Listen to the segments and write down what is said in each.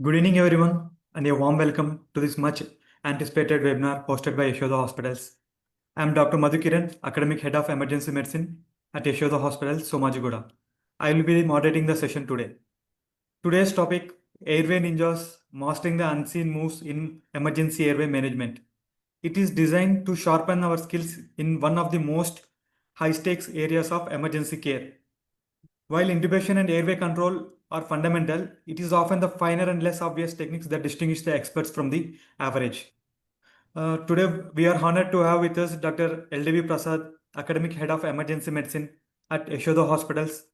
Good evening, everyone, and a warm welcome to this much anticipated webinar hosted by Yashoda Hospitals. I am Dr. Madhu Kiran, Academic Head of Emergency Medicine at Yashoda Hospitals, Somajigoda. I will be moderating the session today. Today's topic, Airway Ninjas, Mastering the Unseen Moves in Emergency Airway Management. It is designed to sharpen our skills in one of the most high-stakes areas of emergency care. While intubation and airway control are fundamental, it is often the finer and less obvious techniques that distinguish the experts from the average. Today, we are honored to have with us Dr. LDV Prasad, Academic Head of Emergency Medicine at Yashoda Hospitals,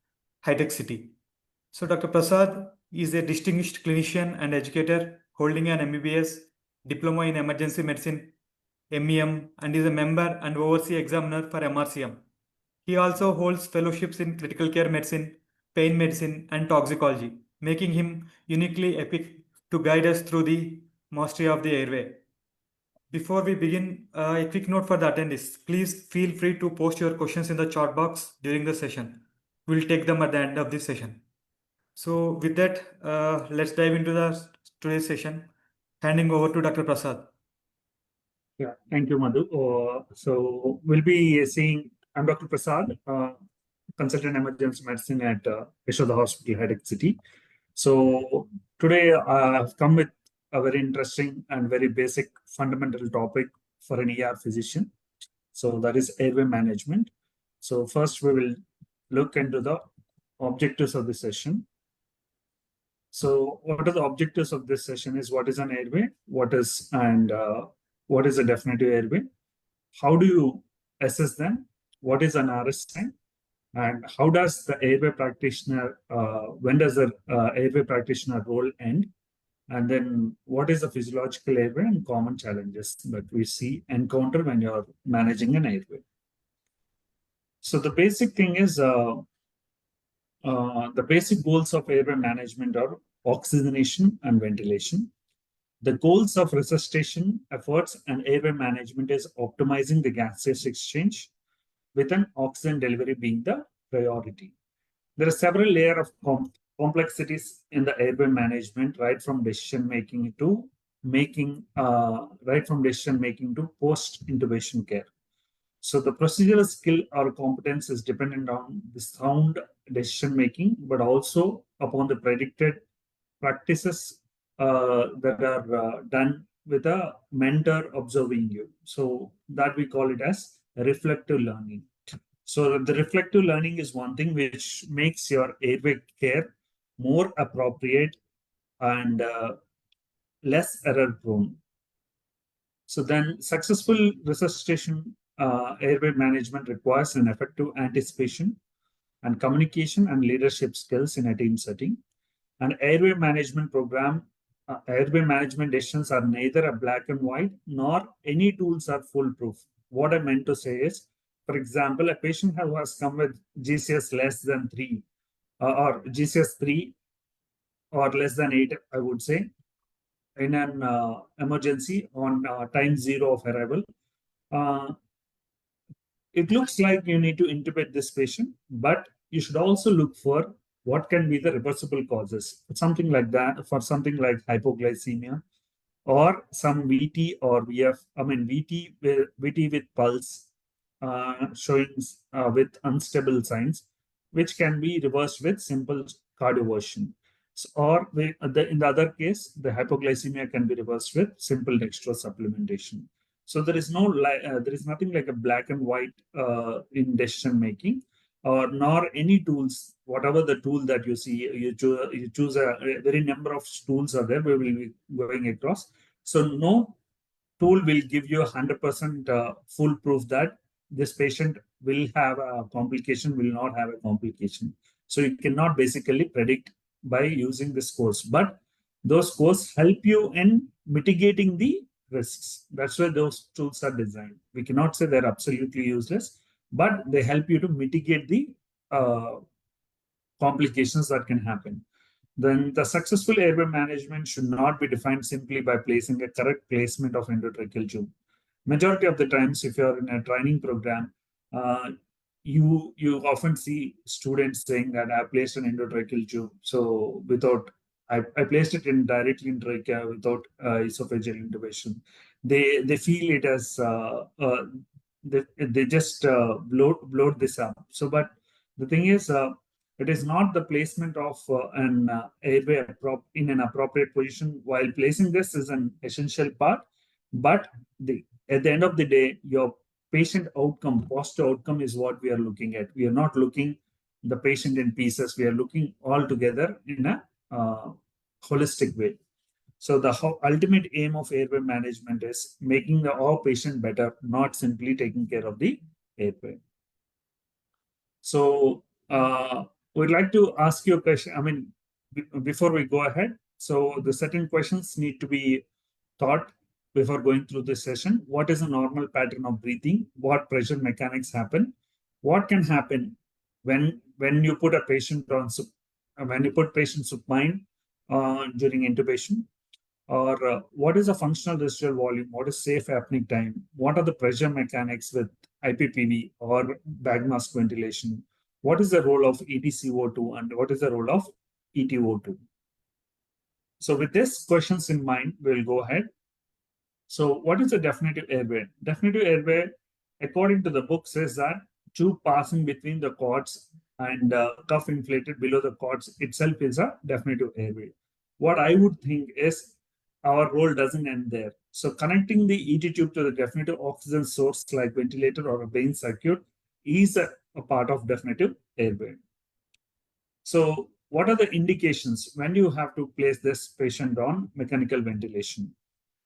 Hitec City. So, Dr. Prasad is a distinguished clinician and educator holding an MBBS, Diploma in Emergency Medicine, MEM, and is a member and overseas examiner for MRCM. He also holds fellowships in critical care medicine, pain medicine, and toxicology, making him uniquely equipped to guide us through the mastery of the airway. Before we begin, a quick note for the attendees. Please feel free to post your questions in the chat box during the session. We'll take them at the end of this session. So with that, let's dive into today's session. Handing over to Dr. Prasad. Yeah, thank you, Madhu. So we'll be seeing, I'm Dr. Prasad, consultant emergency medicine at Yashoda Hospital, Hitec City. So today I've come with a very interesting and very basic fundamental topic for an ER physician. So that is airway management. So first we will look into the objectives of the session. So what are the objectives of this session is what is an airway, what is a definitive airway, how do you assess them, what is an RS sign, and how does the airway practitioner, when does the airway practitioner role end, and then what is the physiological airway and common challenges that we encounter when you're managing an airway. So the basic thing is, the basic goals of airway management are oxygenation and ventilation. The goals of resuscitation efforts and airway management is optimizing the gaseous exchange, with an oxygen delivery being the priority. There are several layers of complexities in the airway management, right from decision making to post-intubation care. So the procedural skill or competence is dependent on the sound decision making, but also upon the predicted practices that are done with a mentor observing you. So that we call it as reflective learning. So the reflective learning is one thing which makes your airway care more appropriate and less error prone. So then successful resuscitation airway management requires an effective anticipation and communication and leadership skills in a team setting. An airway management program, airway management decisions are neither a black and white nor any tools are foolproof. What I meant to say is, for example, a patient who has come with GCS less than 3 or GCS 3 or less than 8, I would say, in an emergency on time 0 of arrival. It looks like you need to intubate this patient, but you should also look for what can be the reversible causes, something like that, for something like hypoglycemia or some VT or VF, VT with pulse showing with unstable signs, which can be reversed with simple cardioversion. So, or in the other case, the hypoglycemia can be reversed with simple dextrose supplementation. So there is nothing like a black and white in decision making, or nor any tools. Whatever the tool that you see, you choose a very number of tools are there. We will be going across. So no tool will give you 100% foolproof that this patient will have a complication, will not have a complication. So you cannot basically predict by using this course, but those courses help you in mitigating the risks. That's why those tools are designed. We cannot say they're absolutely useless, but they help you to mitigate the complications that can happen. Then the successful airway management should not be defined simply by placing a correct placement of endotracheal tube. Majority of the times, if you're in a training program, you often see students saying that I placed an endotracheal tube, so without I placed it in directly in trachea without esophageal intubation. They feel it as they just bloat this up. So, but the thing is, it is not the placement of an airway in an appropriate position while placing this is an essential part, but at the end of the day, your patient outcome, posture outcome is what we are looking at. We are not looking the patient in pieces. We are looking all together in a holistic way. So the ultimate aim of airway management is making our patient better, not simply taking care of the airway. So we'd like to ask you a question. I mean, before we go ahead, so the certain questions need to be thought before going through this session. What is a normal pattern of breathing? What pressure mechanics happen? What can happen when you put a patient on when you put patient supine during intubation? Or what is a functional residual volume? What is safe apneic time? What are the pressure mechanics with IPPV or bag mask ventilation? What is the role of ETCO₂ and what is the role of ETO₂? So with these questions in mind, we'll go ahead. So what is a definitive airway? Definitive airway, according to the book, says that tube passing between the cords and cuff inflated below the cords itself is a definitive airway. What I would think is our role doesn't end there. So connecting the ET tube to the definitive oxygen source like ventilator or a vein circuit is a part of definitive airway. So what are the indications when you have to place this patient on mechanical ventilation?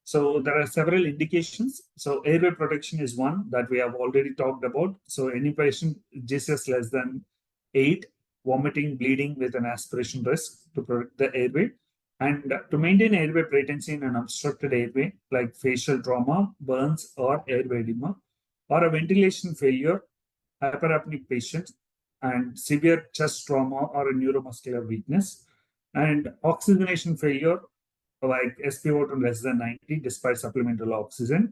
So there are several indications. So airway protection is one that we have already talked about. So any patient GCS less than 8, vomiting, bleeding with an aspiration risk to protect the airway. And to maintain airway patency in an obstructed airway, like facial trauma, burns, or airway edema, or a ventilation failure, hyperapneic patient, and severe chest trauma or a neuromuscular weakness, and oxygenation failure, like SpO2 less than 90 despite supplemental oxygen,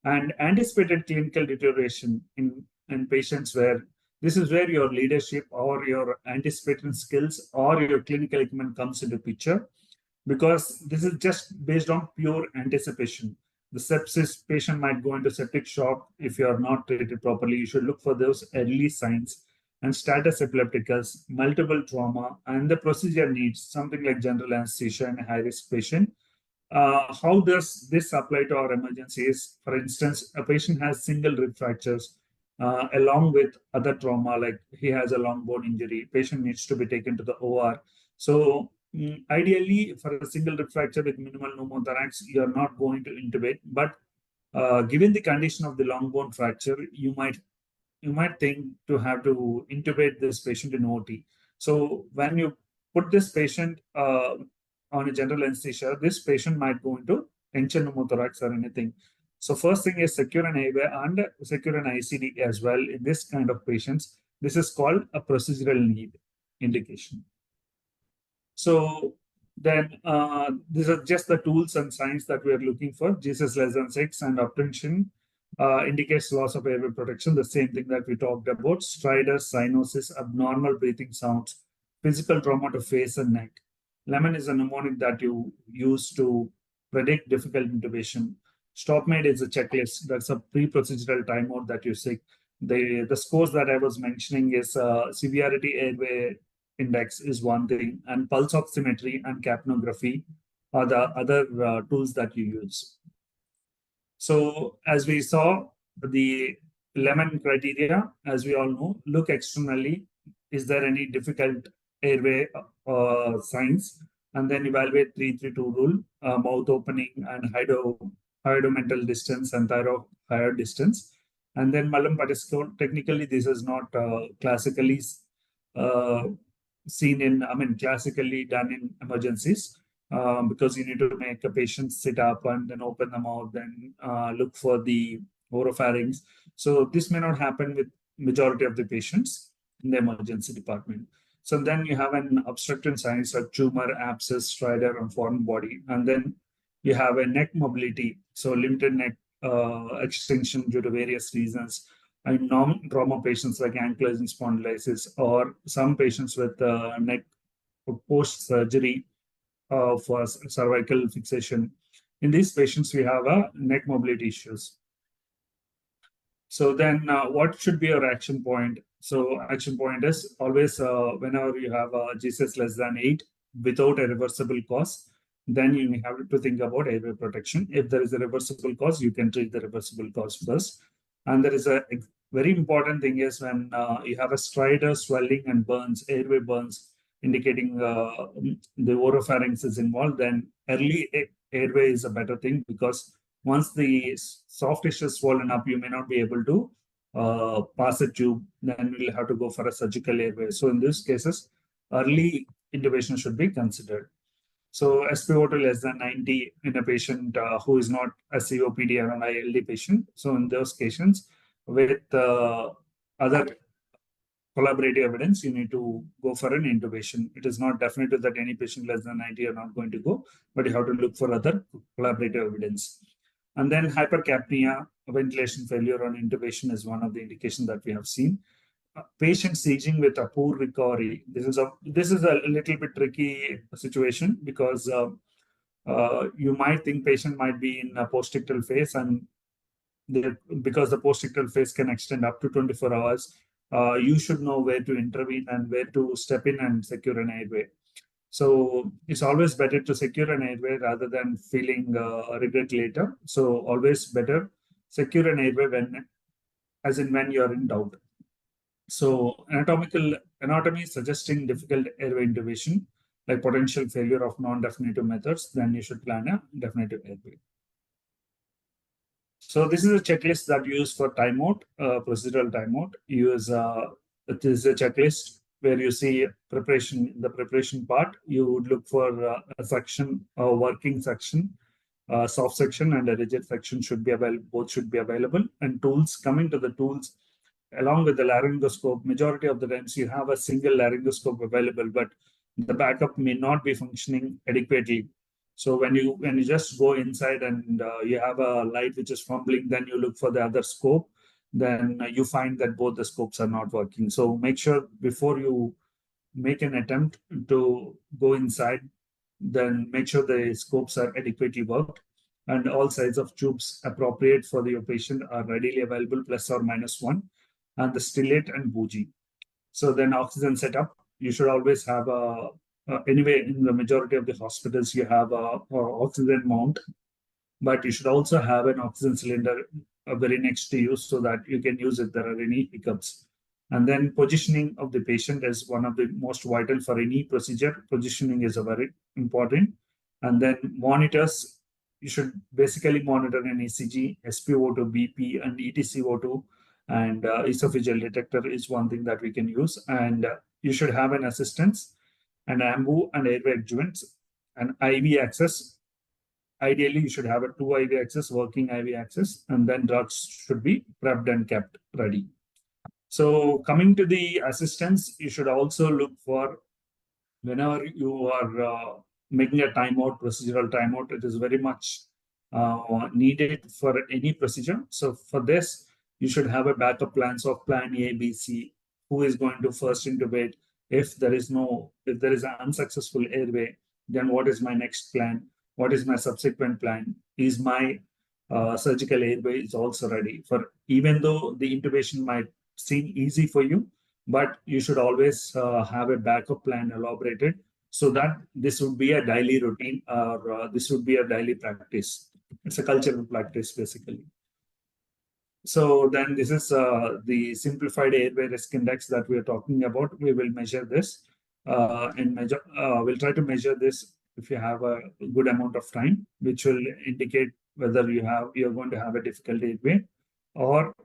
and anticipated clinical deterioration in patients where this is where your leadership or your anticipating skills or your clinical equipment comes into picture, because this is just based on pure anticipation. The sepsis patient might go into septic shock if you are not treated properly. You should look for those early signs and status epilepticus, multiple trauma, and the procedure needs something like general anesthesia in a high-risk patient. How does this apply to our emergencies? For instance, a patient has single rib fractures along with other trauma, like he has a long bone injury. Patient needs to be taken to the OR. So ideally, for a single rib fracture with minimal pneumothorax, you're not going to intubate. But given the condition of the long bone fracture, you might think to have to intubate this patient in OT. So when you put this patient on a general anesthesia, this patient might go into tension pneumothorax or anything. So first thing is secure an airway and secure an ICD as well in this kind of patients. This is called a procedural need indication. So then these are just the tools and signs that we are looking for. Jesus less than 6 and obtention indicates loss of airway protection, the same thing that we talked about. Striders, cyanosis, abnormal breathing sounds, physical trauma to face and neck. Lemon is a mnemonic that you use to predict difficult intubation. StopMade is a checklist. That's a pre-procedural timeout that you seek. The scores that I was mentioning is severity airway index is one thing, and pulse oximetry and capnography are the other tools that you use. So as we saw, the Lemon criteria, as we all know, look externally. Is there any difficult airway signs? And then evaluate 332 rule, mouth opening and hyodomental distance and thyroid distance. And then Mallampati score. Technically, this is not classically seen in, classically done in emergencies. Because you need to make a patient sit up and then open the mouth, then look for the oropharynx. So this may not happen with majority of the patients in the emergency department. So then you have an obstructive signs like tumor, abscess, stridor, and foreign body. And then you have a neck mobility, so limited neck extension due to various reasons. And non-trauma patients like ankylosing spondylitis, or some patients with neck post-surgery for cervical fixation. In these patients, we have neck mobility issues. So then what should be your action point? So action point is always whenever you have a GCS less than 8 without a reversible cause, then you have to think about airway protection. If there is a reversible cause, you can treat the reversible cause first. And there is a very important thing is when you have a stridor, swelling and burns, airway burns, indicating the oropharynx is involved, then early airway is a better thing, because once the soft tissue is swollen up, you may not be able to pass a tube, then you'll have to go for a surgical airway. So in these cases, early intubation should be considered. So SpO2 less than 90 in a patient who is not a COPD or an ILD patient. So in those cases, with other collaborative evidence, you need to go for an intubation. It is not definitive that any patient less than 90 are not going to go, but you have to look for other collaborative evidence. And then hypercapnia, ventilation failure on intubation is one of the indications that we have seen. Patient staging with a poor recovery. This is a little bit tricky situation, because you might think patient might be in a post-ictal phase, and because the post-ictal phase can extend up to 24 hours, you should know where to intervene and where to step in and secure an airway. So it's always better to secure an airway rather than feeling regret later. So always better secure an airway when you're in doubt. So anatomy suggesting difficult airway intubation, like potential failure of non-definitive methods, then you should plan a definitive airway. So this is a checklist that you use for timeout, procedural timeout. It is a checklist where you see preparation. In the preparation part, you would look for a section, a working section, soft section, and a rigid section should be available. Both should be available. And tools, coming to the tools, along with the laryngoscope, majority of the times you have a single laryngoscope available, but the backup may not be functioning adequately. So when you just go inside and you have a light which is fumbling, then you look for the other scope, then you find that both the scopes are not working. So make sure before you make an attempt to go inside, then make sure the scopes are adequately worked, and all size of tubes appropriate for your patient are readily available, plus or minus 1, and the stillet and bougie. So then oxygen setup, you should always have anyway, in the majority of the hospitals, you have a oxygen mount, but you should also have an oxygen cylinder very next to you so that you can use if there are any hiccups. And then positioning of the patient is one of the most vital for any procedure. Positioning is a very important. And then monitors, you should basically monitor an ECG, SpO2, BP, and ETCO₂. And esophageal detector is one thing that we can use. And you should have an assistance, an AMBU and airway adjuncts, and IV access. Ideally, you should have a 2 IV access, working IV access, and then drugs should be prepped and kept ready. So coming to the assistance, you should also look for, whenever you are making a timeout, procedural timeout, it is very much needed for any procedure. So for this, you should have a backup plan. So plan A, B, C, who is going to first intubate? If there is an unsuccessful airway, then what is my next plan? What is my subsequent plan? Is my surgical airway is also ready? For even though the intubation might seem easy for you, but you should always have a backup plan elaborated, so that this would be a daily routine, or this would be a daily practice. It's a cultural practice, basically. So then this is the simplified airway risk index that we are talking about. We will measure this we'll try to measure this if you have a good amount of time, which will indicate whether you're going to have a difficult airway, or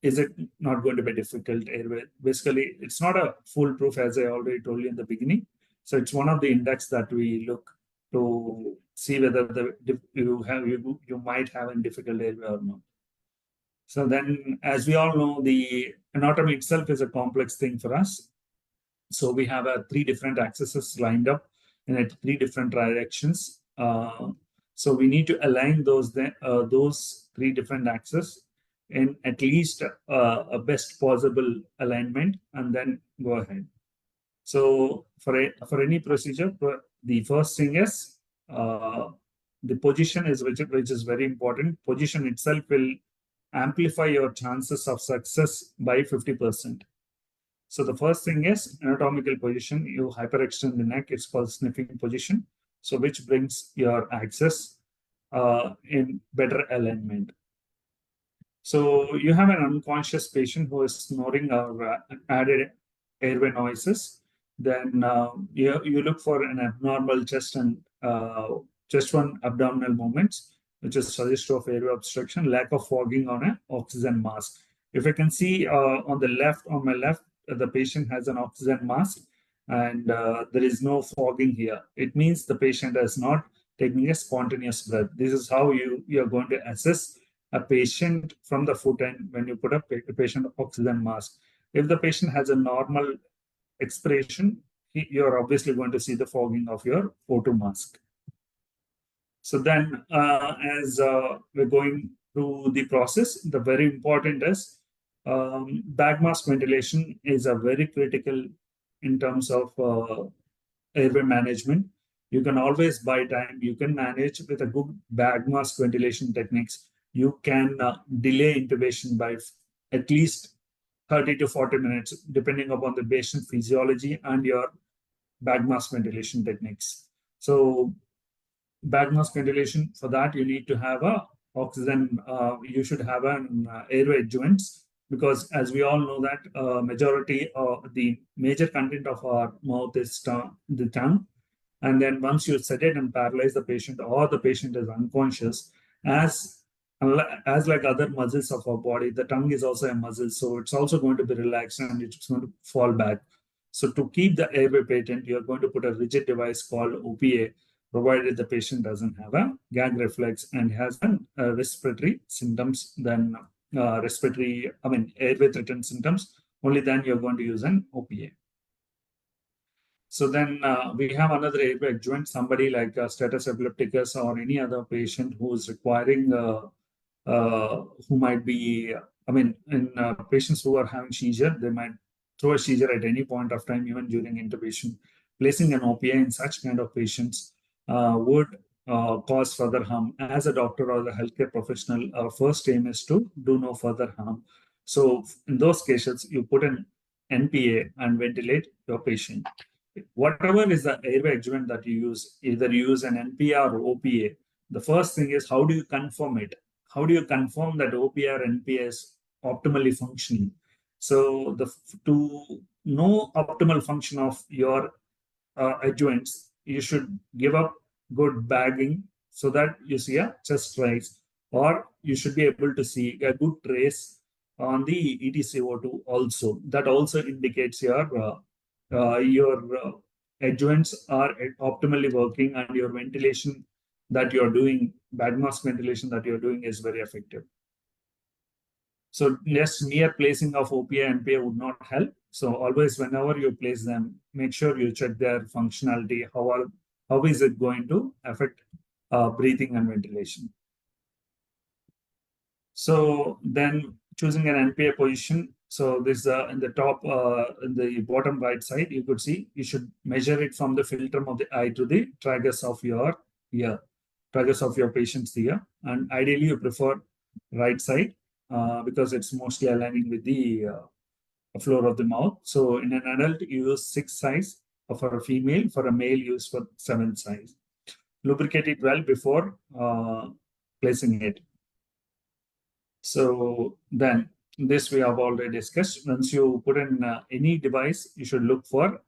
is it not going to be difficult airway. Basically, it's not a foolproof, as I already told you in the beginning. So it's one of the index that we look to see whether you might have a difficult airway or not. So then, as we all know, the anatomy itself is a complex thing for us. So we have 3 different axes lined up in 3 different directions. So we need to align those 3 different axes in at least a best possible alignment, and then go ahead. So for any procedure, the first thing is the position is which is very important. Position itself will amplify your chances of success by 50%. So the first thing is anatomical position. You hyperextend the neck. It's called sniffing position. So which brings your axis in better alignment. So you have an unconscious patient who is snoring or added airway noises. Then you look for an abnormal chest and chest one abdominal movements, which is suggestive of airway obstruction, lack of fogging on an oxygen mask. If I can see on my left, the patient has an oxygen mask and there is no fogging here. It means the patient is not taking a spontaneous breath. This is how you're going to assess a patient from the foot end when you put a patient oxygen mask. If the patient has a normal expiration, you're obviously going to see the fogging of your O2 mask. So then as we're going through the process, the very important is bag mask ventilation is a very critical in terms of airway management. You can always buy time. You can manage with a good bag mask ventilation techniques. You can delay intubation by at least 30 to 40 minutes, depending upon the patient physiology and your bag mask ventilation techniques. So bag mask ventilation, for that, you need to have a oxygen. You should have an airway adjuncts, because as we all know that majority of the major content of our mouth is the tongue. And then once you sedate and paralyze the patient, or the patient is unconscious, as like other muscles of our body, the tongue is also a muscle. So it's also going to be relaxed and it's going to fall back. So to keep the airway patent, you're going to put a rigid device called OPA, provided the patient doesn't have a gag reflex and has respiratory symptoms, then airway threatened symptoms, only then you're going to use an OPA. So then we have another airway adjuncent, somebody like status epilepticus or any other patient who is requiring, who might be, in patients who are having seizure, they might throw a seizure at any point of time, even during intubation. Placing an OPA in such kind of patients would cause further harm. As a doctor or the healthcare professional, our first aim is to do no further harm. So in those cases, you put an NPA and ventilate your patient. Whatever is the airway adjuvant that you use, either you use an NPA or OPA, the first thing is how do you confirm it? How do you confirm that OPA or NPA is optimally functioning? So to know optimal function of your adjuvants, you should give up good bagging so that you see a chest rise, or you should be able to see a good trace on the ETCO₂ also. That also indicates your adjuvants are optimally working and your ventilation that you're doing, bag mask ventilation that you're doing, is very effective. So just mere placing of OPA and NPA would not help. So always, whenever you place them, make sure you check their functionality. How is it going to affect breathing and ventilation? So then choosing an NPA position. So this in the top, in the bottom right side, you could see you should measure it from the philtrum of the eye to the tragus of your ear, tragus of your patient's ear. And ideally, you prefer right side because it's mostly aligning with the floor of the mouth. So in an adult, you use 6 size. For a female, for a male, use for 7 size. Lubricate it well before placing it. So then this we have already discussed. Once you put in any device, you should look for,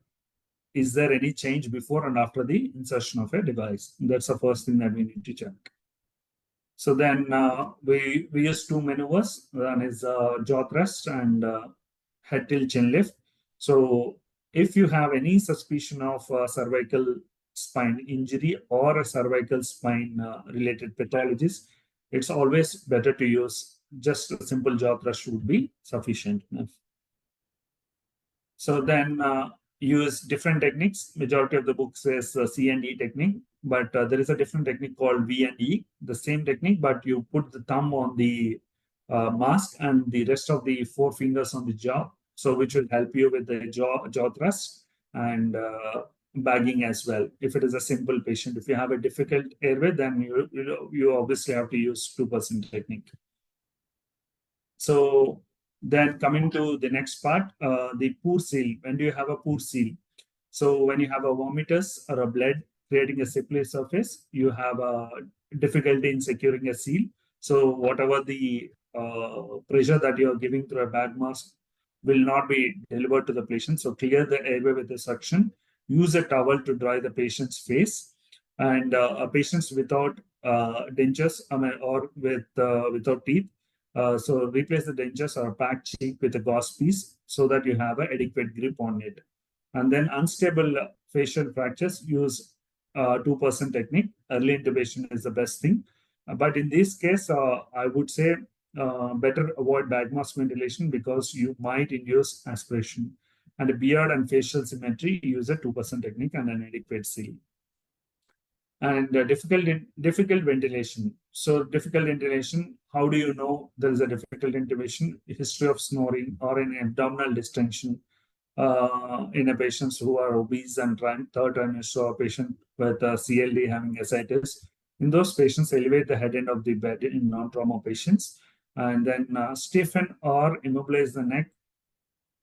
is there any change before and after the insertion of a device? That's the first thing that we need to check. So then we use 2 maneuvers. One is jaw thrust and head tilt chin lift. So if you have any suspicion of cervical spine injury or a cervical spine related pathologies, it's always better to use just a simple jaw thrust would be sufficient enough. So then use different techniques. Majority of the book says C and E technique, but there is a different technique called V and E. The same technique, but you put the thumb on the mask and the rest of the 4 fingers on the jaw. So which will help you with the jaw thrust and bagging as well. If it is a simple patient, if you have a difficult airway, then you obviously have to use 2% technique. So then coming to the next part, the poor seal. When do you have a poor seal? So when you have a vomitus or a blood creating a slippery surface, you have a difficulty in securing a seal. So whatever the pressure that you are giving through a bag mask will not be delivered to the patient. So clear the airway with a suction. Use a towel to dry the patient's face. And patients without dentures, or without teeth, so replace the dentures or pack cheek with a gauze piece so that you have an adequate grip on it. And then unstable facial fractures, use 2% technique. Early intubation is the best thing. But in this case, I would say better avoid bag mask ventilation because you might induce aspiration. And a beard and facial symmetry, use a 2% technique and an adequate seal. And difficult ventilation. So difficult ventilation, how do you know there is a difficult intubation? History of snoring or an abdominal distension in a patients who are obese and third trimester, or a patient with CLD having ascites. In those patients, elevate the head end of the bed in non-trauma patients, and then stiffen or immobilize the neck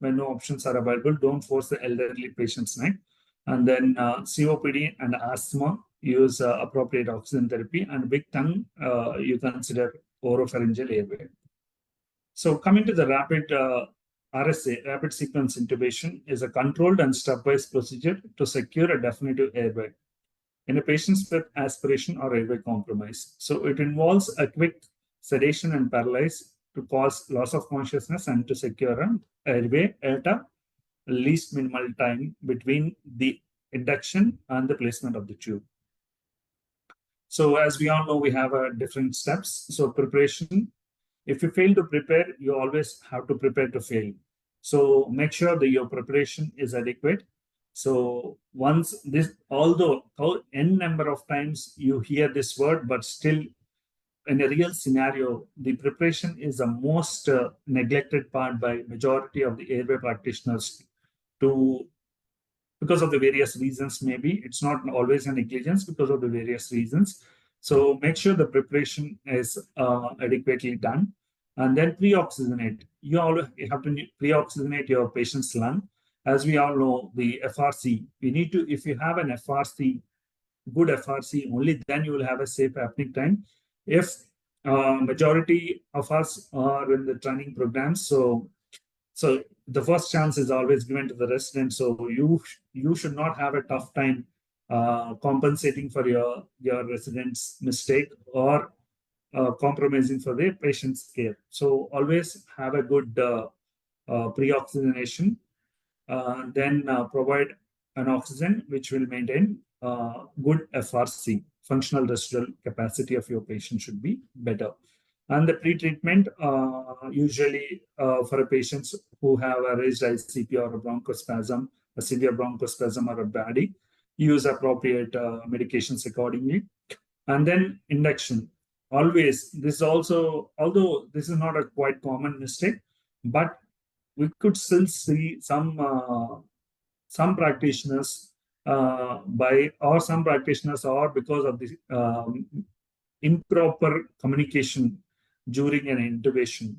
when no options are available. Don't force the elderly patient's neck. And then COPD and asthma, use appropriate oxygen therapy, and big tongue, you consider oropharyngeal airway. So coming to the rapid RSA, rapid sequence intubation, is a controlled and stepwise procedure to secure a definitive airway in a patients with aspiration or airway compromise. So it involves a quick sedation and paralysis to cause loss of consciousness and to secure an airway at a least minimal time between the induction and the placement of the tube. So as we all know, we have different steps. So preparation. If you fail to prepare, you always have to prepare to fail. So make sure that your preparation is adequate. So once this, although n number of times you hear this word, but still in a real scenario, the preparation is the most neglected part by majority of the airway practitioners because of the various reasons. Maybe it's not always a negligence, because of the various reasons. So make sure the preparation is adequately done. And then pre-oxygenate. You have to pre-oxygenate your patient's lung. As we all know, the FRC, we need to, if you have an FRC, good FRC, only then you will have a safe apneic time. If majority of us are in the training programs, so the first chance is always given to the resident. So you should not have a tough time compensating for your resident's mistake or compromising for the patient's care. So always have a good pre-oxygenation. Then provide an oxygen which will maintain good FRC. Functional residual capacity of your patient should be better. And the pre-treatment, usually for a patients who have a raised ICP or a bronchospasm, a severe bronchospasm or a BADI, use appropriate medications accordingly. And then induction. Always, this is also, although this is not a quite common mistake, but we could still see some practitioners some practitioners are because of the improper communication during an intubation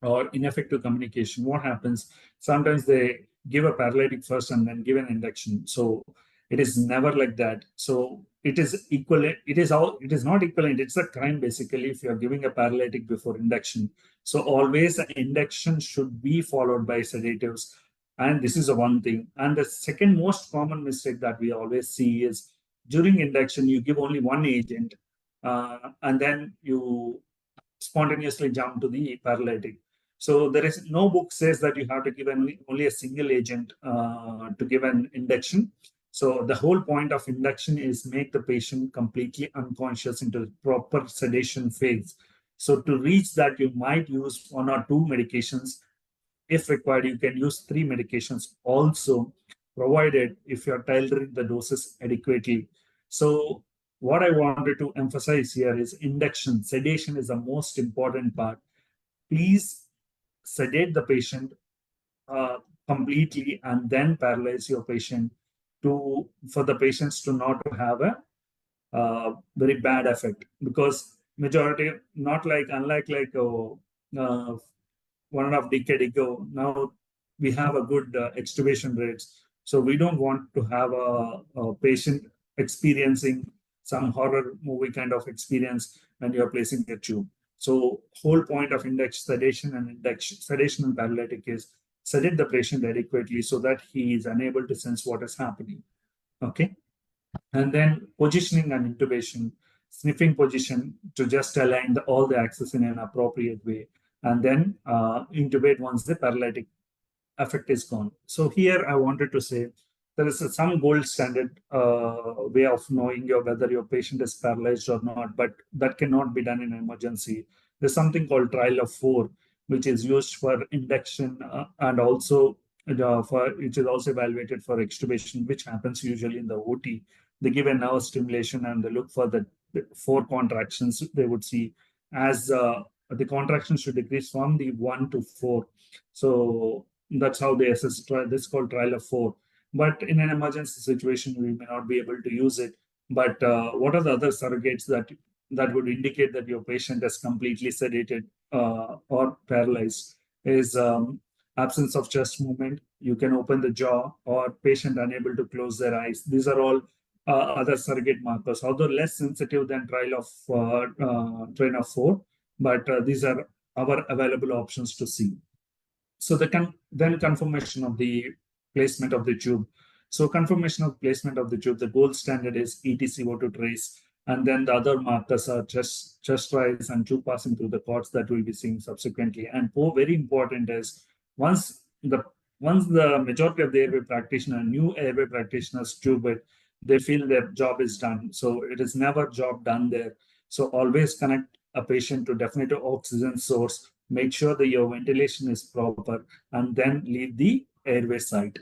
or ineffective communication. What happens? Sometimes they give a paralytic first and then give an induction. So it is never like that. So it is equivalent. It is not equivalent. It's a crime basically if you are giving a paralytic before induction. So always an induction should be followed by sedatives. And this is the one thing. And the second most common mistake that we always see is during induction, you give only one agent and then you spontaneously jump to the paralytic. So there is no book says that you have to give only a single agent to give an induction. So the whole point of induction is make the patient completely unconscious into the proper sedation phase. So to reach that, you might use 1 or 2 medications. If required, you can use 3 medications also, provided if you're tailoring the doses adequately. So what I wanted to emphasize here is induction. Sedation is the most important part. Please sedate the patient completely and then paralyze your patient. for the patients to not have a very bad effect, because majority, not like, unlike like 1.5 decade ago, now we have a good extubation rates. So we don't want to have a patient experiencing some horror movie kind of experience when you're placing a tube. So whole point of index sedation and paralytic is sedate the patient adequately so that he is unable to sense what is happening. Okay. And then positioning and intubation, sniffing position to just align all the axes in an appropriate way, and then intubate once the paralytic effect is gone. So here I wanted to say there is some gold standard way of knowing whether your patient is paralyzed or not, but that cannot be done in an emergency. There's something called trial of 4, which is used for induction and also which is also evaluated for extubation, which happens usually in the OT. They give a nerve stimulation and they look for the 4 contractions they would see, as the contractions should decrease from the 1 to 4. So that's how they assess this is called trial of 4. But in an emergency situation, we may not be able to use it. But what are the other surrogates that would indicate that your patient is completely sedated or paralyzed? Is absence of chest movement. You can open the jaw, or patient unable to close their eyes. These are all other surrogate markers, although less sensitive than trial of 4. But these are our available options to see. So then confirmation of the placement of the tube. So confirmation of placement of the tube, the gold standard is ETCO₂ trace, and then the other markers are chest rise and tube passing through the cords that we'll be seeing subsequently. And very important is once the majority of the airway practitioner, new airway practitioners tube it, they feel their job is done. So it is never job done there. So always connect a patient to definitive oxygen source, make sure that your ventilation is proper, and then leave the airway site.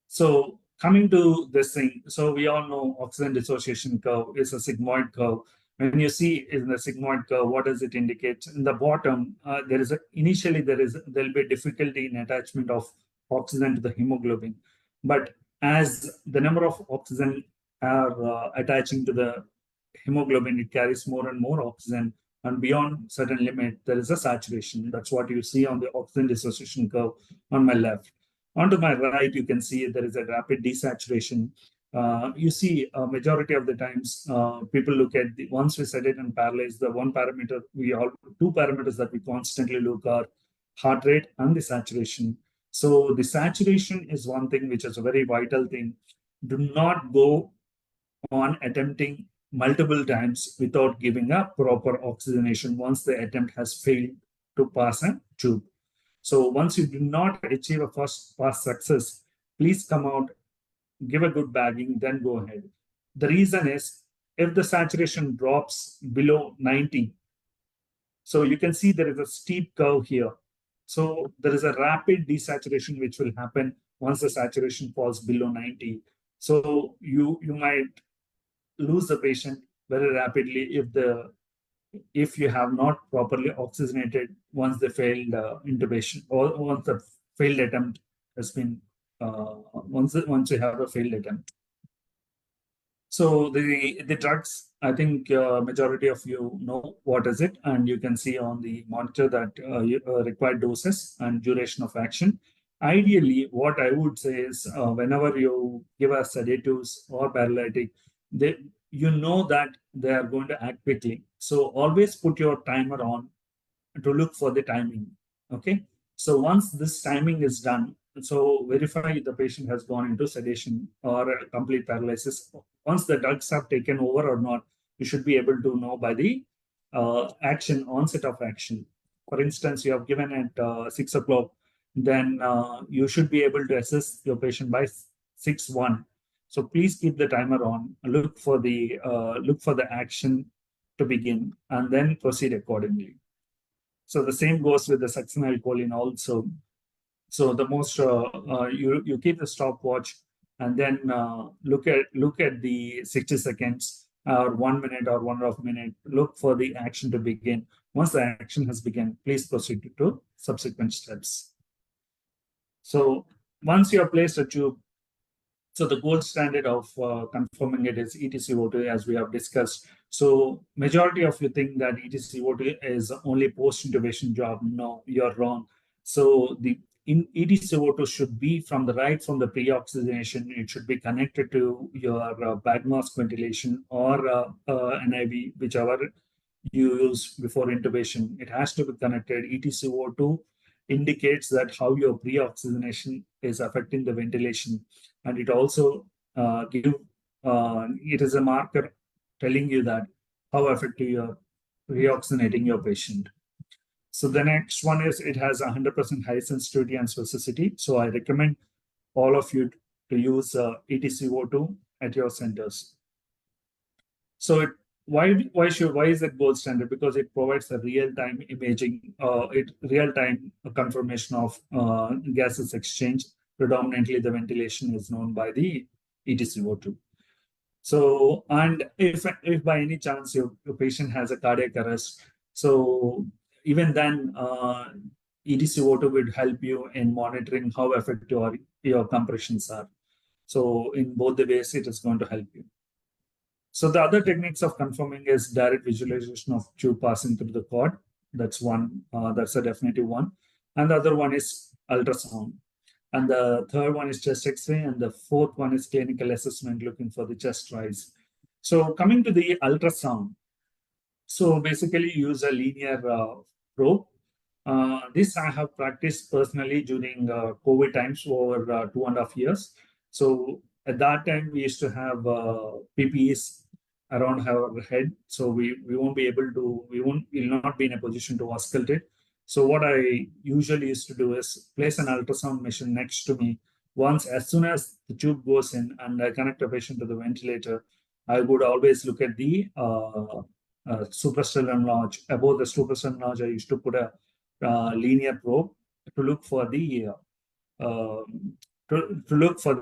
So coming to this thing, so we all know oxygen dissociation curve is a sigmoid curve. When you see in the sigmoid curve, what does it indicate? In the bottom, initially there'll be difficulty in attachment of oxygen to the hemoglobin, but as the number of oxygen are attaching to the hemoglobin, it carries more and more oxygen, and beyond certain limit, there is a saturation. That's what you see on the oxygen dissociation curve on my left. On to my right, you can see there is a rapid desaturation. You see, majority of the times, people look at once we sedate and paralyze, the two parameters that we constantly look are heart rate and the saturation. So the saturation is one thing which is a very vital thing. Do not go on attempting multiple times without giving a proper oxygenation once the attempt has failed to pass a tube. So once you do not achieve a first pass success, please come out, give a good bagging, then go ahead. The reason is if the saturation drops below 90, so you can see there is a steep curve here. So there is a rapid desaturation which will happen once the saturation falls below 90. So you might lose the patient very rapidly if you have not properly oxygenated once the failed intubation, or once the failed attempt has been once you have a failed attempt. So the drugs, I think majority of you know what is it, and you can see on the monitor that required doses and duration of action. Ideally, what I would say is whenever you give us sedatives or paralytic, you know that they are going to act quickly. So always put your timer on to look for the timing. Okay. So once this timing is done, so verify the patient has gone into sedation or complete paralysis. Once the drugs have taken over or not, you should be able to know by the onset of action. For instance, you have given at 6 o'clock, then you should be able to assess your patient by 6:01. So please keep the timer on. Look for the action to begin, and then proceed accordingly. So the same goes with the succinylcholine also. So the most you keep the stopwatch, and then look at the 60 seconds or 1 minute or 1.5 minute. Look for the action to begin. Once the action has begun, please proceed to subsequent steps. So once you have placed a tube, So the gold standard of confirming it is ETCO₂, as we have discussed. So majority of you think that ETCO₂ is only post-intubation job. No, you're wrong. So the ETCO₂ should be from the pre-oxygenation. It should be connected to your bag mask ventilation or NIV, whichever you use before intubation. It has to be connected. ETCO₂ indicates that how your pre-oxygenation is affecting the ventilation, and it also it is a marker telling you that how effective you're reoxygenating your patient. So the next one is it has 100% high sensitivity and specificity. So I recommend all of you to use ETCO₂ at your centers. So why is it gold standard? Because it provides a real-time imaging, real-time confirmation of gases exchange. Predominantly, the ventilation is known by the ETCO₂. So, and if by any chance your patient has a cardiac arrest, so even then, ETCO₂ would help you in monitoring how effective your compressions are. So in both the ways, it is going to help you. So the other techniques of confirming is direct visualization of tube passing through the cord. That's one. That's a definitive one. And the other one is ultrasound. And the third one is chest X-ray. And the fourth one is clinical assessment, looking for the chest rise. So coming to the ultrasound. So basically use a linear probe. This I have practiced personally during COVID times over 2.5 years. So at that time, we used to have PPEs around our head, so we won't be able to, will not be in a position to auscultate. So what I usually used to do is place an ultrasound machine next to me. Once, as soon as the tube goes in and I connect a patient to the ventilator, I would always look at the suprastellar notch. Above the suprastellar notch, I used to put a linear probe to look for the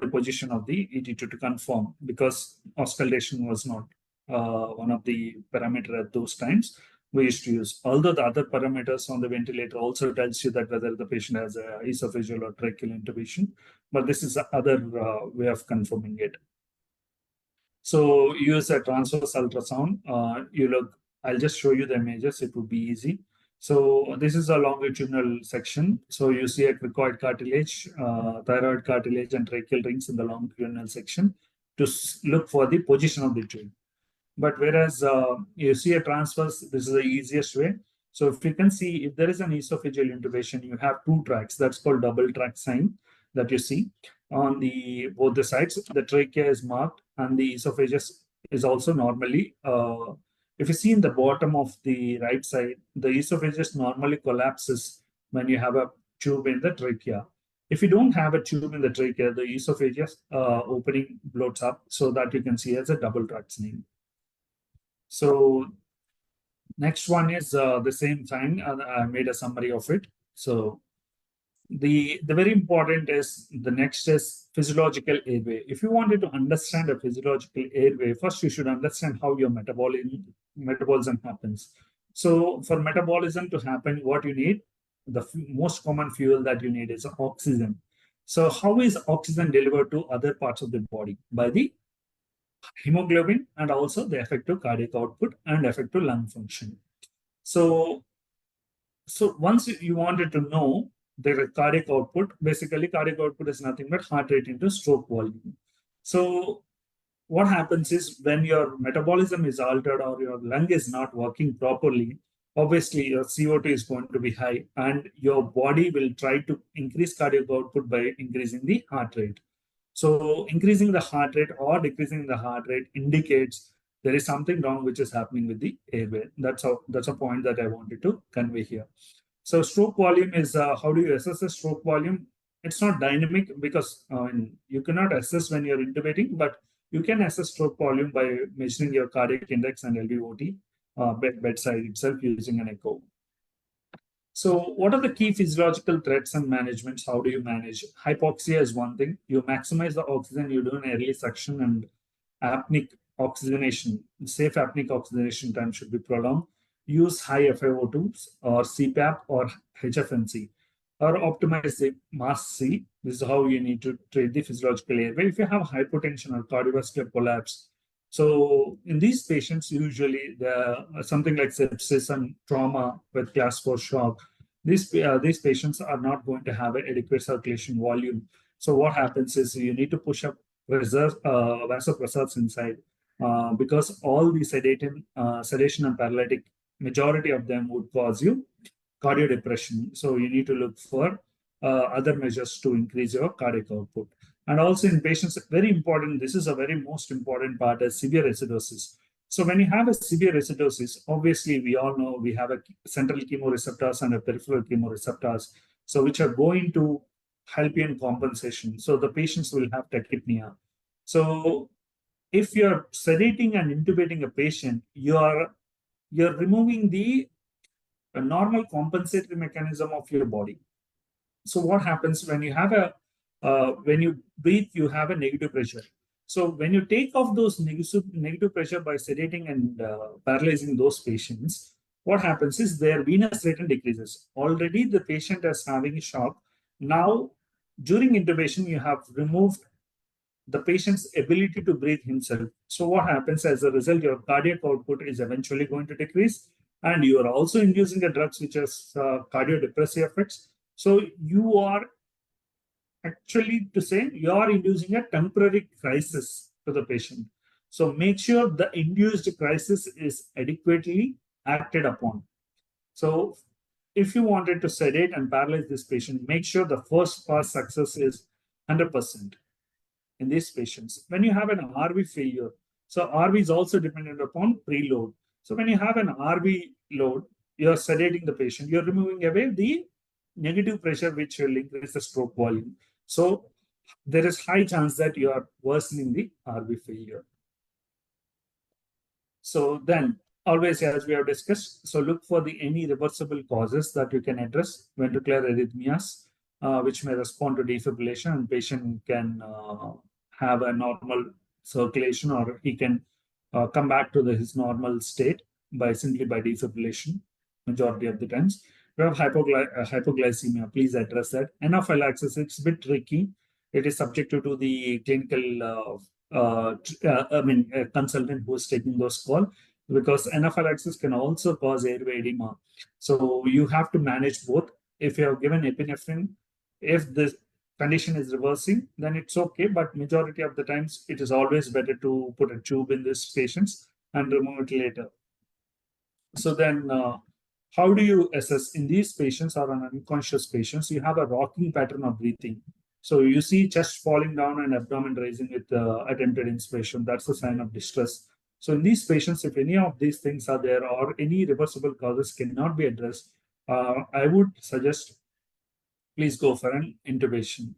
position of the ET2 to confirm, because auscultation was not one of the parameters at those times we used to use. Although the other parameters on the ventilator also tells you that whether the patient has a esophageal or tracheal intubation, but this is the other way of confirming it. So use a transverse ultrasound. I'll just show you the images. It would be easy. So this is a longitudinal section. So you see a cricoid cartilage, thyroid cartilage, and tracheal rings in the longitudinal section to look for the position of the tube. But whereas you see a transverse, this is the easiest way. So if you can see, if there is an esophageal intubation, you have two tracks. That's called double track sign that you see on both the sides. The trachea is marked, and the esophagus is also normally. If you see in the bottom of the right side, the esophagus normally collapses when you have a tube in the trachea. If you don't have a tube in the trachea, the esophagus opening bloats up, so that you can see as a double track sign. So next one is the same thing, and I made a summary of it. So the very important is the next is physiological airway. If you wanted to understand a physiological airway, first you should understand how your metabolism happens. So for metabolism to happen, what you need, the most common fuel that you need is oxygen. So how is oxygen delivered to other parts of the body? By the hemoglobin, and also the effective cardiac output and effective lung function. So once you wanted to know the cardiac output, basically cardiac output is nothing but heart rate into stroke volume. So what happens is when your metabolism is altered or your lung is not working properly, obviously your CO2 is going to be high, and your body will try to increase cardiac output by increasing the heart rate. So increasing the heart rate or decreasing the heart rate indicates there is something wrong which is happening with the airway. That's a point that I wanted to convey here. So stroke volume is how do you assess the stroke volume? It's not dynamic, because you cannot assess when you're intubating, but you can assess stroke volume by measuring your cardiac index and LVOT bedside itself using an echo. So what are the key physiological threats and managements? How do you manage? Hypoxia is one thing. You maximize the oxygen, you do an early suction, and apneic oxygenation, safe apneic oxygenation time should be prolonged. Use high FiO2s or CPAP or HFNC. or optimize the mass C. This is how you need to treat the physiological airway. If you have hypotension or cardiovascular collapse, so in these patients, usually the something like sepsis and trauma with class 4 shock, these patients are not going to have an adequate circulation volume. So what happens is you need to push up vasopressors inside because all the sedation and paralytic, majority of them would cause you cardiodepression. So you need to look for other measures to increase your cardiac output. And also in patients, very important, this is a very most important part, is severe acidosis. So when you have a severe acidosis, obviously we all know we have a central chemoreceptors and a peripheral chemoreceptors, so which are going to help you in compensation. So the patients will have tachypnea. So if you're sedating and intubating a patient, you're removing the normal compensatory mechanism of your body. So what happens when you have when you breathe, you have a negative pressure. So when you take off those negative pressure by sedating and paralyzing those patients, what happens is their venous rate decreases. Already the patient is having a shock. Now, during intubation, you have removed the patient's ability to breathe himself. So what happens as a result, your cardiac output is eventually going to decrease, and you are also inducing a drugs which has cardiodepressive effects. So you are actually to say you are inducing a temporary crisis to the patient. So make sure the induced crisis is adequately acted upon. So if you wanted to sedate and paralyze this patient, make sure the first pass success is 100% in these patients. When you have an RV failure, so RV is also dependent upon preload. So when you have an RV load, you're sedating the patient, you're removing away the negative pressure, which will increase the stroke volume. So there is high chance that you are worsening the RV failure. So then, always, as we have discussed, so look for any reversible causes that you can address: ventricular arrhythmias, which may respond to defibrillation, and patient can have a normal circulation, or he can come back to his normal state simply by defibrillation, majority of the times. We have hypoglycemia, please address that. Anaphylaxis, it's a bit tricky. It is subjected to the clinical consultant who is taking those calls, because anaphylaxis can also cause airway edema. So you have to manage both. If you have given epinephrine, if the condition is reversing, then it's okay. But majority of the times, it is always better to put a tube in these patients and remove it later. So then, how do you assess in these patients or on unconscious patients? You have a rocking pattern of breathing. So you see chest falling down and abdomen rising with attempted inspiration. That's a sign of distress. So in these patients, if any of these things are there or any reversible causes cannot be addressed, I would suggest please go for an intubation.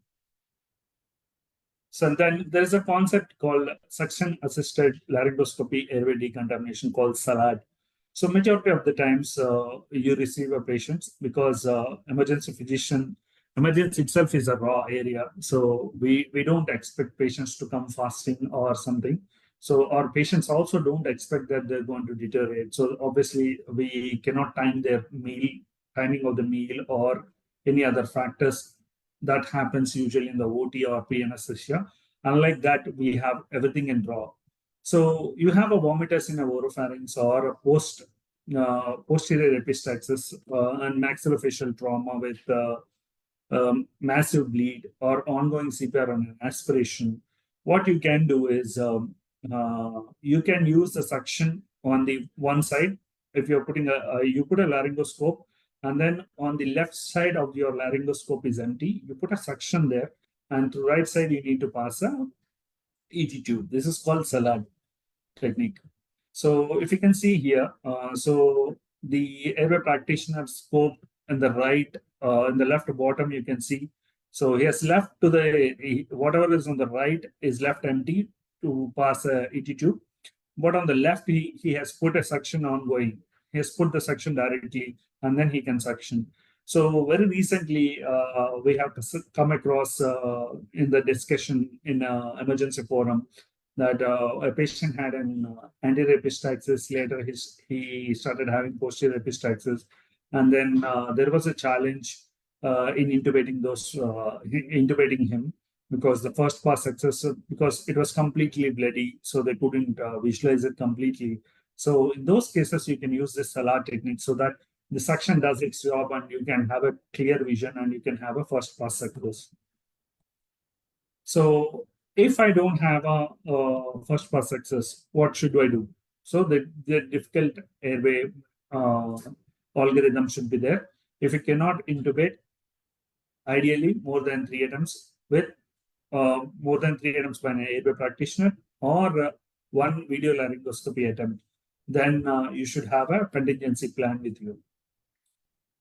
So then there is a concept called suction-assisted laryngoscopy airway decontamination called SALAD. So majority of the times you receive a patient because emergency itself is a raw area. So we don't expect patients to come fasting or something. So our patients also don't expect that they're going to deteriorate. So obviously we cannot time their timing of the meal or any other factors that happens usually in the OT or pre-anesthesia. Unlike that, we have everything in raw. So you have a vomitus in a oropharynx or a posterior epistaxis and maxillofacial trauma with massive bleed or ongoing CPR and an aspiration. What you can do is you can use the suction on the one side. If you're putting you put a laryngoscope, and then on the left side of your laryngoscope is empty, you put a suction there, and to the right side you need to pass a ETCO₂. This is called SALAD technique. So if you can see here, so the airway practitioner scope in the right, in the left bottom, you can see. So he has left to whatever is on the right is left empty to pass a ET2. But on the left, he has put a suction ongoing. He has put the suction directly, and then he can suction. So very recently, we have come across in the discussion in emergency forum that a patient had an anterior epistaxis. Later, he started having posterior epistaxis. And then there was a challenge in intubating him, because the first pass success, because it was completely bloody, so they couldn't visualize it completely. So in those cases, you can use this Salah technique so that the suction does its job and you can have a clear vision and you can have a first pass success. So if I don't have a first pass success, what should I do? So the difficult airway algorithm should be there. If you cannot intubate, ideally more than 3 attempts with more than 3 attempts by an airway practitioner, or one video laryngoscopy attempt, then you should have a contingency plan with you.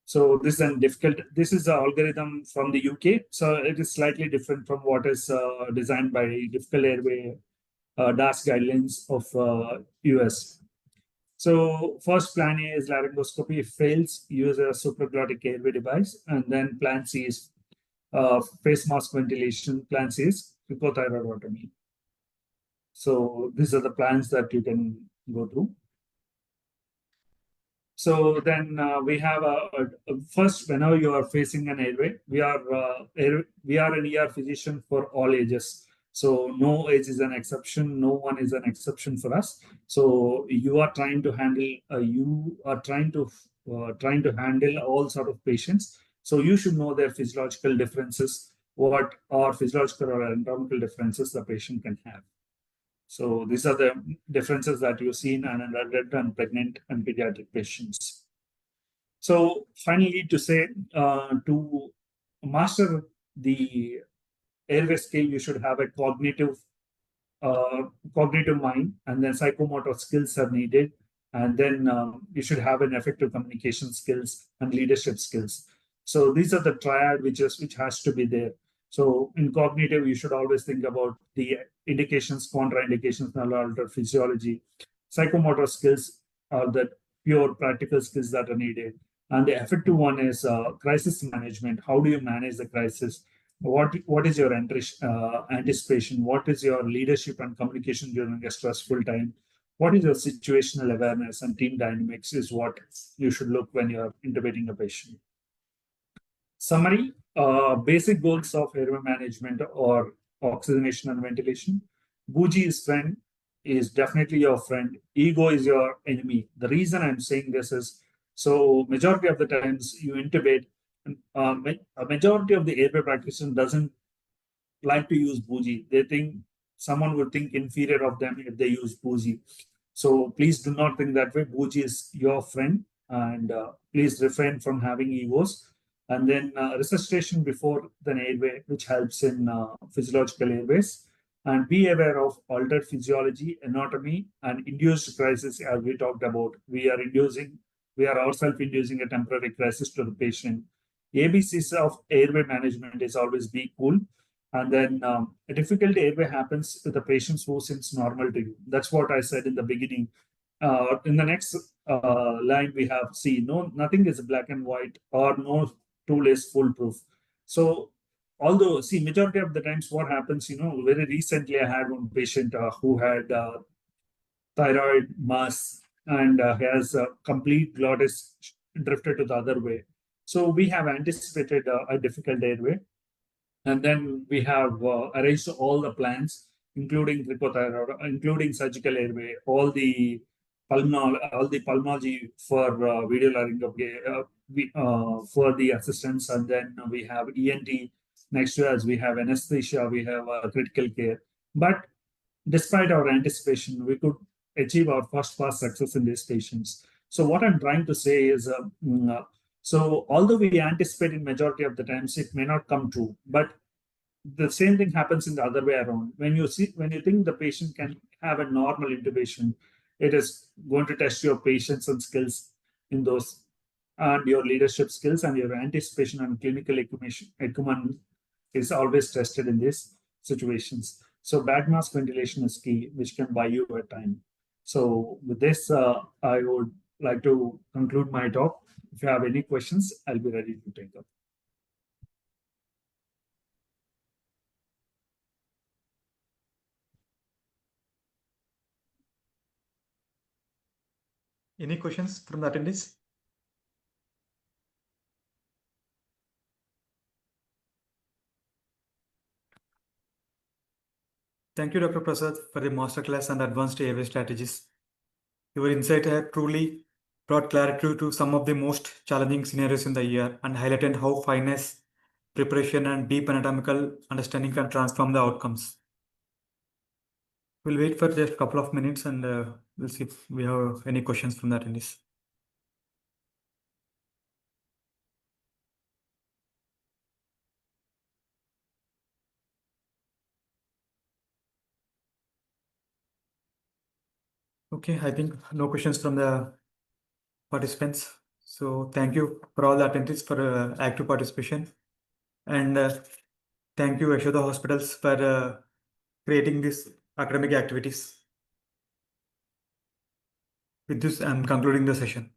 So this is difficult. This is the algorithm from the UK. So it is slightly different from what is designed by difficult airway DAS guidelines of US. So first plan A is laryngoscopy. If fails, use a supraglottic airway device. And then plan C is face mask ventilation. Plan C is hypothyroidotomy. So these are the plans that you can go through. So then we have first, whenever you are facing an airway, we are an ER physician for all ages. So no age is an exception. No one is an exception for us. So you are trying to handle. Trying to handle all sort of patients. So you should know their physiological differences, what are physiological or anatomical differences the patient can have. So these are the differences that you see in unadulterated and pregnant and pediatric patients. So finally, to say, to master the airway skill, you should have a cognitive mind, and then psychomotor skills are needed. And then you should have an effective communication skills and leadership skills. So these are the triad which has to be there. So in cognitive, you should always think about the indications, contraindications, altered physiology. Psychomotor skills are the pure practical skills that are needed. And the effective one is crisis management. How do you manage the crisis? What is your anticipation? What is your leadership and communication during a stressful time? What is your situational awareness and team dynamics is what you should look when you're intubating a patient. Summary, basic goals of airway management or oxygenation and ventilation. Bougie is friend, is definitely your friend. Ego is your enemy. The reason I'm saying this is, so majority of the times you intubate, a majority of the airway practitioner doesn't like to use bougie. They think someone would think inferior of them if they use bougie. So please do not think that way. Bougie is your friend, and please refrain from having egos. And then resuscitation before the airway, which helps in physiological airways. And be aware of altered physiology, anatomy, and induced crisis, as we talked about. We are ourselves inducing a temporary crisis to the patient. ABCs of airway management is always be cool. And then a difficult airway happens with the patients who seems normal to you. That's what I said in the beginning. In the next line, we have nothing is black and white, or no tool is foolproof. So although, majority of the times what happens, very recently I had one patient who had thyroid mass and has a complete glottis drifted to the other way. So we have anticipated a difficult airway. And then we have arranged all the plans, including including surgical airway, all the pulmonology for video laryngoscopy, for the assistants, and then we have ENT next to us. We have anesthesia, we have critical care. But despite our anticipation, we could achieve our first pass success in these patients. So what I'm trying to say is, so although we anticipate in majority of the times, it may not come true, but the same thing happens in the other way around. When you think the patient can have a normal intubation, it is going to test your patience and skills in those, and your leadership skills and your anticipation and clinical acumen is always tested in these situations. So bag mask ventilation is key, which can buy you a time. So with this, I would like to conclude my talk. If you have any questions, I'll be ready to take up. Any questions from the attendees? Thank you, Dr. Prasad, for the masterclass and advanced airway strategies. Your insight have truly brought clarity to some of the most challenging scenarios in the year and highlighted how finesse, preparation, and deep anatomical understanding can transform the outcomes. We'll wait for just a couple of minutes and we'll see if we have any questions from the attendees. Okay, I think no questions from the participants. So thank you for all the attendees for active participation. And thank you, Yashoda Hospitals, for creating these academic activities. With this, I'm concluding the session.